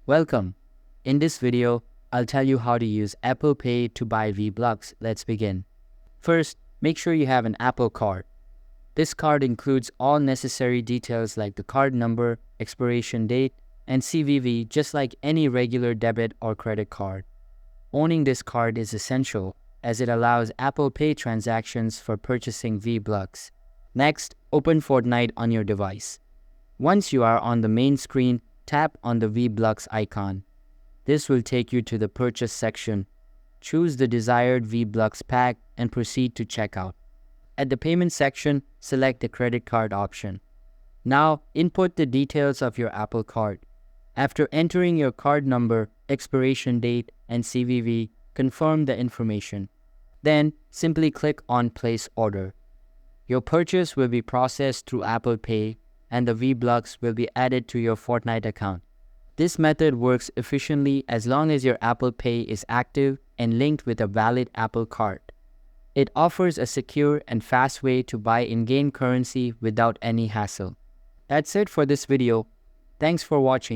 Welcome. In this video, I'll tell you how to use Apple Pay to buy Blucks. Let's begin. First, make sure you have an Apple Card. This card includes all necessary details like the card number, expiration date, and CVV, just like any regular debit or credit card. Owning this card is essential as it allows Apple Pay transactions for purchasing Blucks. Next, open Fortnite on your device. Once you are on the main screen, tap on the Blucks icon. This will take you to the purchase section. Choose the desired Blucks pack and proceed to checkout. At the payment section, select the credit card option. Now, input the details of your Apple Card. After entering your card number, expiration date, and CVV, confirm the information. Then, simply click on Place Order. Your purchase will be processed through Apple Pay, and the Blucks will be added to your Fortnite account. This method works efficiently as long as your Apple Pay is active and linked with a valid Apple Card. It offers a secure and fast way to buy in-game currency without any hassle. That's it for this video. Thanks for watching.